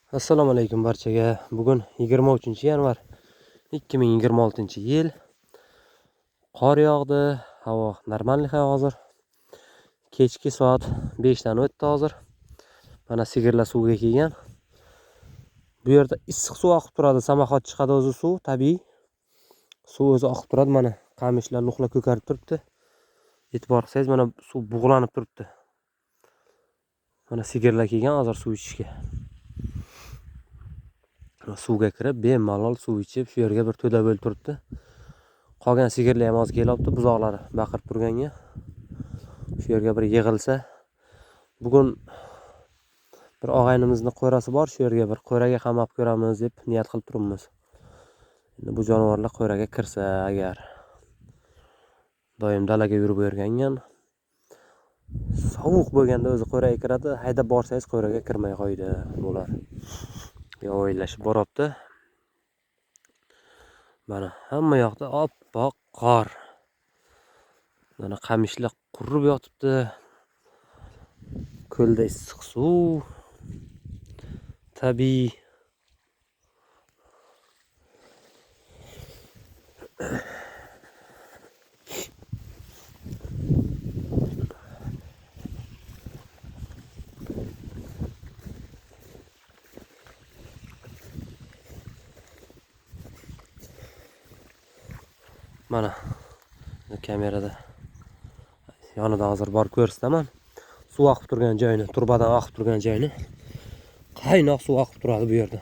Assalomu alaykum barchaga. Bugun 23-yanvar 2026-yil. Qor yog'di. Havo normalniy hozir. Kechki soat 5 dan o'tdi hozir. Mana sigirlar suvga kelgan. Bu yerda issiq suv oqib turadi. Samoxod chiqadi o'zi suv, tabiiy. Suv o'zi oqib turadi. Mana qamishlar, luqlar ko'karib turibdi. E'tibor qilsangiz mana suv bug'lanib turibdi. Mana sigirlar kelgan hozir suv ichishga. Suvga kirib, bemalol suv ichib, shu yerga bir to'da bo'lib turibdi. Qolgan sigirlar ham hozir kelyapti, buzoqlari baqirib turganga. Shu yerga bir yig'ilsa, bugun bir og'aynimizning qo'rasi bor, shu yerga bir qo'raga qamab ko'ramiz deb niyat qilib turibmiz. Endi bu jonivorlar qo'raga kirsa agar doim dalaga yurib o'rgangan, sovuq bo'lganda o'zi qo'raga kiradi, haydab borsangiz qo'raga kirmay qo'ydi bular. Yovvoyilashib boryapti. Mana hamma yoqda oppoq qor. Mana qamishlar qurib yotibdi. Ko'lda issiq suv. Tabiiy. Mana kamerada yonidan hozir borib ko'rsataman. Suv oqib turgan joyni, turbadan oqib turgan joyni. Qaynoq suv oqib turadi bu yerda.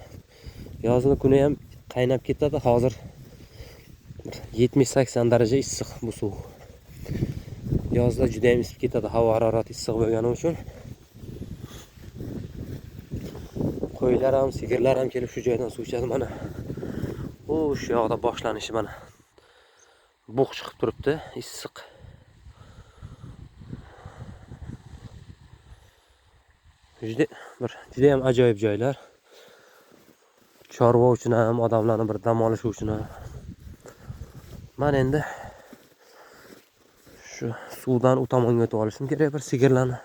Yozning kuni ham qaynab ketadi. Hozir 70-80 daraja issiq bu suv. Yozda juda ham isib ketadi, havo harorati issiq bo'lgani uchun. Qo'ylar ham, sigirlar ham kelib shu joydan suv ichadi mana. Shu yoqda boshlanishi mana. Bug' chiqib turibdi, issiq. Juda ham ajoyib joylar. Chorva uchun ham, odamlarning bir dam olishi uchun ham. Men endi shu suvdan u tomonga o'tib olishim kerak, bir sigirlarni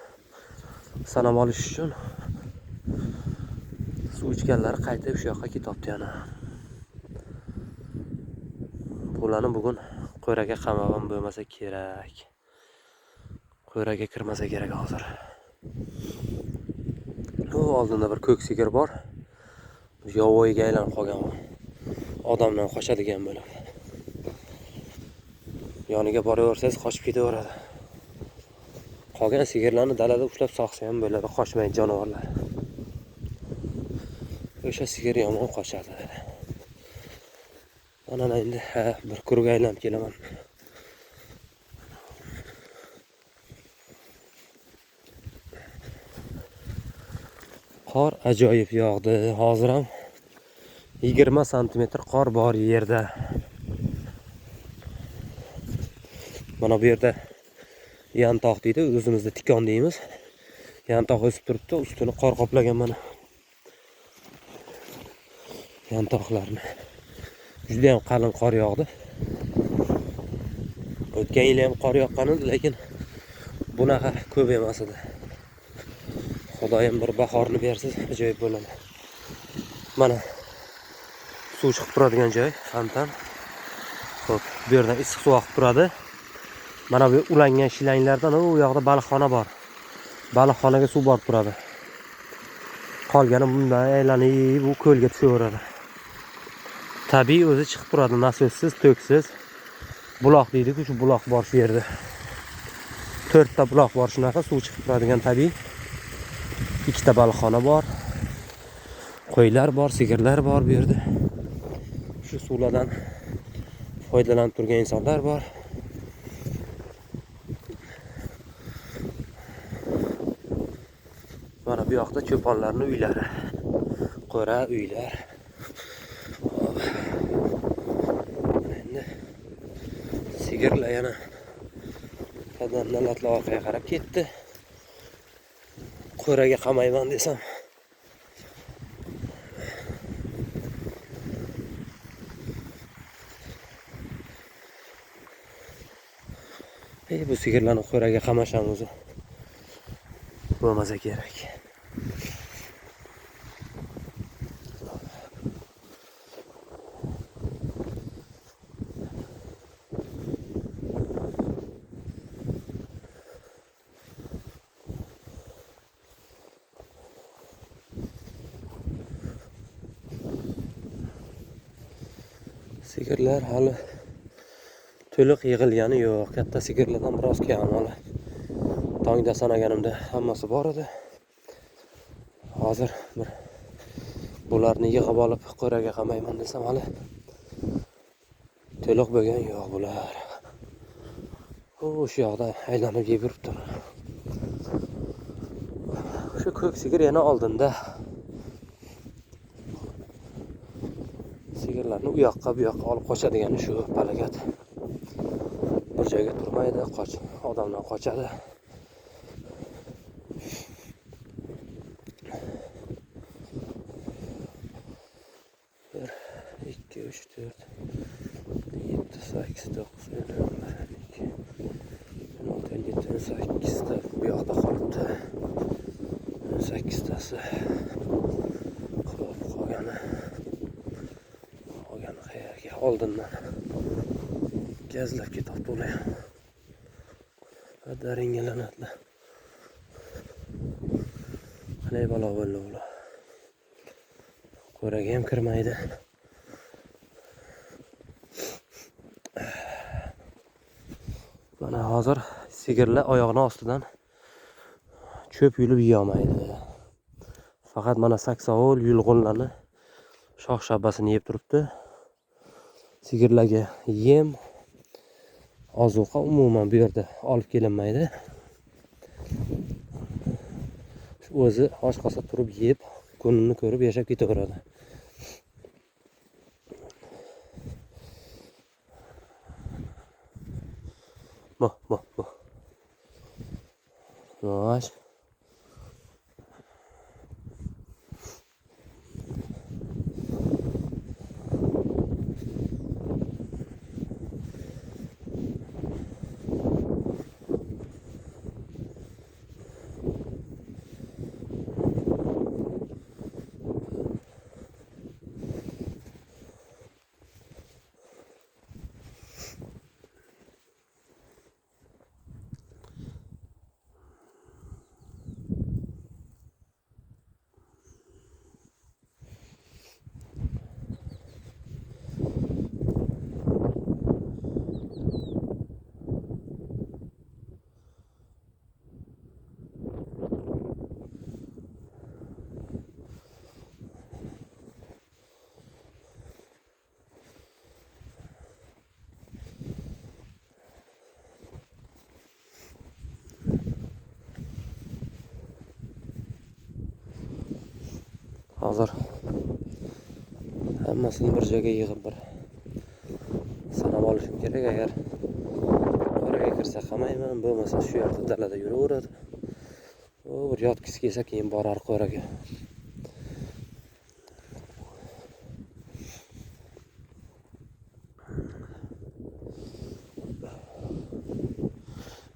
sanab olish uchun. Suv ichganlar qaytib shu yoqqa ketyapti yana. Bularni bugun qo'raga qamag'an bo'lmasa kerak. Qo'raga kirmasa kerak hozir. Oldinda bir ko'k sigir bor. Yovvoyiga aylanib qolgan. Odamdan qochadigan bo'lib. Yoniga boraversangiz qochib ketaveradi. Qolgan sigirlarni dalada ushlab soqsa ham bo'ladi, qochmaydi jonivorlar. O'sha sigir yomon qochadi. Mana endi bir kurga aylanib kelaman. Qor ajoyib yog'di. Hozir ham 20 sm qor bor yerda. Mana bu yerda yantoq deydi, o'zimizda tikon deymiz. Yantoq o'sib turibdi, ustini qor qoplagan mana. Yantoqlarni. Juda ham qalin qor yog'di. O'tgan yil ham qor yoqqan edi, lekin bunaqa ko'p emas edi. Xudoyim bir bahorni bersiz, ajoyib bo'ladi. Mana suv chiqib turadigan joy, fontan. Xo'p, bu yerdan issiq suv oqib turadi. Mana bu ulangan shilanglardan u yoqda baliqxona bor. Baliqxonaga suv borib turadi. Qolgani bundan aylanib bu ko'lga tushaveradi. Tabiiy o'zi chiqib turadi, nasossiz, to'ksiz. Buloq deydi-ku, shu buloq bor shu yerda. 4 ta buloq bor shunaqa suv chiqib turadigan tabiiy. 2 ta baliqxona bor. Qo'ylar bor, sigirlar bor bu yerda. Shu suvlardan foydalanib turgan insonlar bor. Mana bu yoqda cho'ponlarning uylari. Qo'ra uylar. Endi sigirlar yana qadamdan atlab orqaga qarab ketdi. Qo'raga qamayman desam. Bu sigirlarni qo'raga qamasham o'zi. Bo'lmasa kerak. Sigirlar hali to'liq yig'ilgani yo'q. Katta sigirlardan biroz kam hali. Tongda sanaganimda hammasi bor edi. Hozir bir bularni yig'ib olib qo'raga qamayman desam hali to'liq bo'lgan yo'q bular. O'sha yoqda aylanib yeb yuribdi. Shu ko'k sigir yana oldinda. Sigirlarni u yoqqa bu yoqqa olib qochadigani shu palagat. Bir joyga turmaydi, odamdan qochadi. 1, 2, 3, 4, 7, 8, 9, 10, 11, 8 ta bu yoqda qolibdi. 8tasi. Qolgani qayerga? Oldindan gazlab ketibdi ular. Daringalanadilar. Qanday balo bo'ldi ular. Qo'raga ham kirmaydi. Mana hozir sigirlar oyog'ini ostidan cho'p yulib yeyolmaydi. Faqat mana saksovul, yulg'unlarni shox shabbasini yeb turibdi. Sigirlarga yem, ozuqa umuman bu yerda olib kelinmaydi. O'zi och qolsa turib yeb, kunini ko'rib yashab ketaveradi. Bo. Yavaş. Hozir hammasini bir joyga yig'ib bir sanab olishim kerak. Agar qo'raga kirsa qamayman, bo'lmasa shu yerda dalada yuraveradi. Bir yotgisi kelsa keyin borar qo'raga.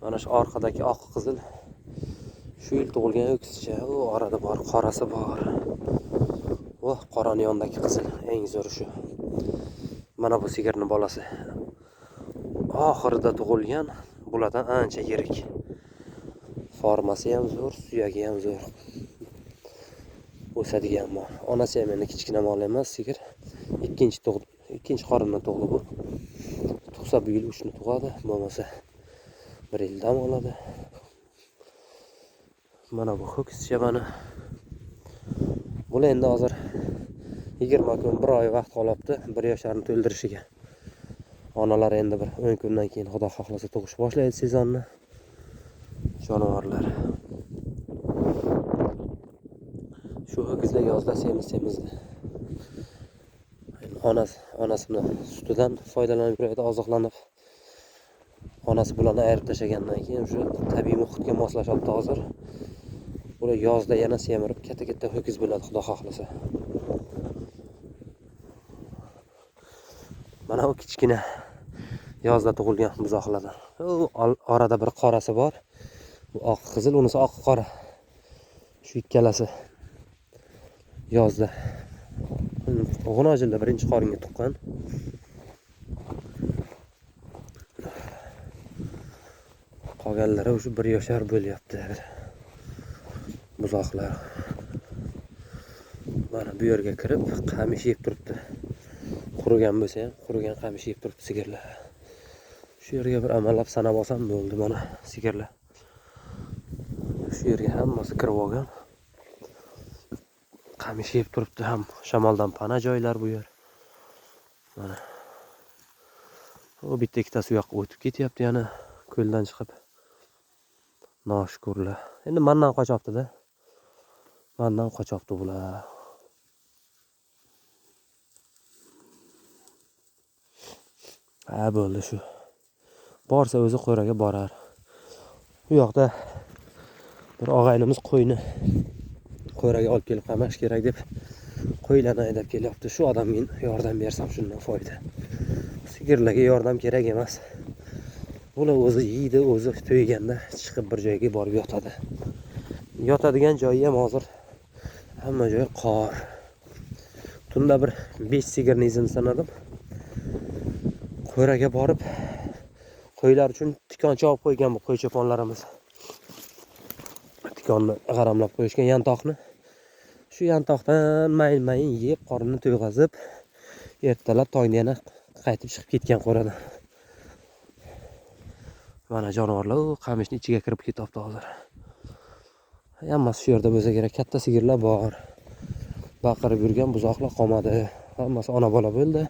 Mana shu orqadagi oq qizil shu yil tug'ilgan o'ksizcha, u orada bor, qorasi bor. Qorani yondagi qizil eng zo'ri shu. Mana bu sigirning bolasi. Oxirida tug'ilgan, bulardan ancha yirik. Formasi ham zo'r, suyagi ham zo'r. O'sadigan bor. Onasi ham endi kichkina mol emas, sigir. Ikkinchi qorindan tug'di bu. Tug'sa bu yil 3 ni tug'adi, bo'lmasa 1 yil dam oladi. Mana bu ho'kiz shabani. Bular endi hozir 20 kun, 1 oy vaqt qolibdi 1 yoshlarni to'ldirishiga. Onalar endi bir 10 kundan keyin Xudo xohlasa tug'ish boshlaydi sezonni. Jonivorlar. Shu ho'kizlar yozda semizdi. Onasini sutidan foydalanib yuradi, oziqlanib. Onasi bularni ayirib tashlagandan keyin shu tabiiy muhitga moslashyapti hozir. Ular yozda yana semirib katta ho'kiz bo'ladi Xudo xohlasa. Mana bu kichkina yozda tug'ilgan buzoqlardan. Orada bir qorasi bor. Bu oq qizil, unisi oq qora. Shu ikkalasi yozda G'unojilda birinchi qoringa tuqqan. Qolganlari o'sha 1 yoshar bo'lyapti. Buzoqlar. Mana bu yerga kirib qamish yeb turibdi. qurigan bo'lsa ham, qurigan qamish yeb turibdi sigirlar. Shu yerga bir amallab sanab olsam bo'ldi mana sigirlar. Shu yerga hammasi kirib olgan. Qamish yeb turibdi ham, shamoldan pana joylar bu yer. Mana. O bitta ikkitasi u yoqqa o'tib ketyapti yana ko'ldan chiqib. Noshukurlar. Endi mendan qochibdi-da. Mendan qochibdi bular. Ha bo'ldi shu. Borsa o'zi qo'raga borar. Bu yoqda bir og'aynimiz qo'yni qo'raga olib kelib qamash kerak deb qo'ylarni haydab kelyapti. Shu odamga yordam bersam shundan foyda. Sigirlarga yordam kerak emas. Ular o'zi yeydi, o'zi to'yganda chiqib bir joyga borib yotadi. Yotadigan joyi ham hozir hamma joy qor. Tunda bir 5 sigirni izini sanadim. Qo'raga borib qo'ylar uchun tikon chopib qo'ygan bu qo'y cho'ponlarimiz. Tikonni g'aramlab qo'yishgan yantoqni. Shu yantoqdan mayin yeb, qorinni to'yg'azib, ertalab tongda yana qaytib chiqib ketgan qo'radan. Mana jonivorlar qamishning ichiga kirib ketyapti hozir. Hammasi shu yerda bo'lsa kerak. Katta sigirlar bor. Baqirib yurgan buzoqlar qolmadi. Hammasi ona bola bo'ldi.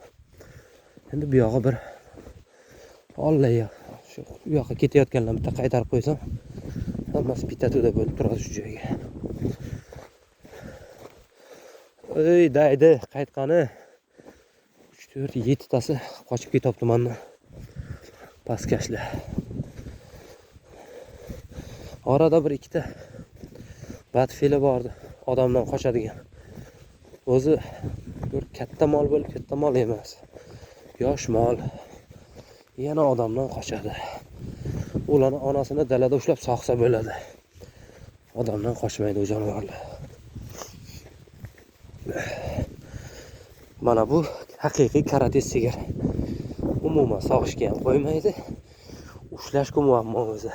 Endi bu yog'i bir Ollayya. Shu u yoqqa ketayotganlarni bitta qaytarib qo'ysam, hammasi bitta to'da bo'lib turadi shu joyga. Ey, daydi, qaytqani. 3 4 7 tasi qochib ketyapti mendan. Paskashlar. Orada bir ikkita batfeli bordi, odamdan qochadigan. O'zi bir katta mol bo'lib, katta mol emas. Yosh mol. Yana odamdan qochadi. Ularni onasini dalada ushlab soqsa bo'ladi. Odamdan qochmaydi o jonivorlar. Mana bu haqiqiy karate sigir. Umuman sog'ishga ham qo'ymaydi. Ushlashga muammo o'zi.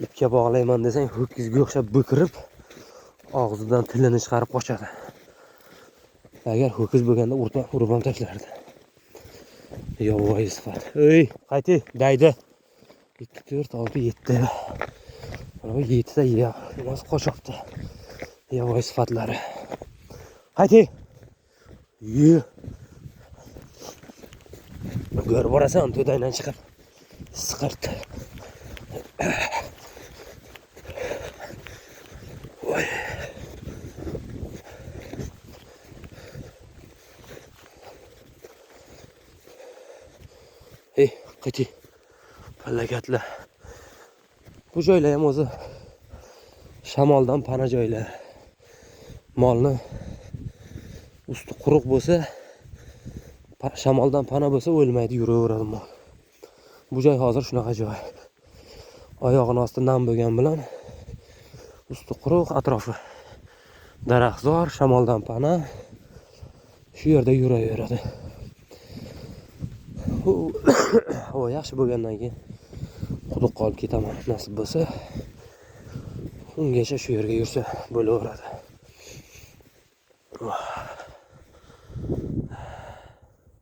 Ipga bog'layman desang, ho'kizga o'xshab bo'kirib, og'zidan tilini chiqarib qochadi. Agar ho'kiz bo'lganda urib ham tashlardi. Yovvoyi sifat. Ey, qayti, daydi. 2 4 6 7. Mana bu 7 ta emas qochibdi. Yovvoyi sifatlari. Qayti. Ye. Ko'rib borasan, to'daydan chiqib siqirt. Voy. Ey, qayti. Falakatlar. Bu joylar ham o'zi shamoldan pana joylar. Molni usti quruq bo'lsa, shamoldan pana bo'lsa o'lmaydi, yuraveradi mol. Bu joy hozir shunaqa joy. Oyog'ini osti nam bo'lgan bilan usti quruq, atrofi daraxtzor, shamoldan pana. Shu yerda yuraveradi. O yaxshi bo'lgandan keyin quduqqa olib ketaman, nasib bo'lsa. Ungacha shu yerga yursa bo'laveradi.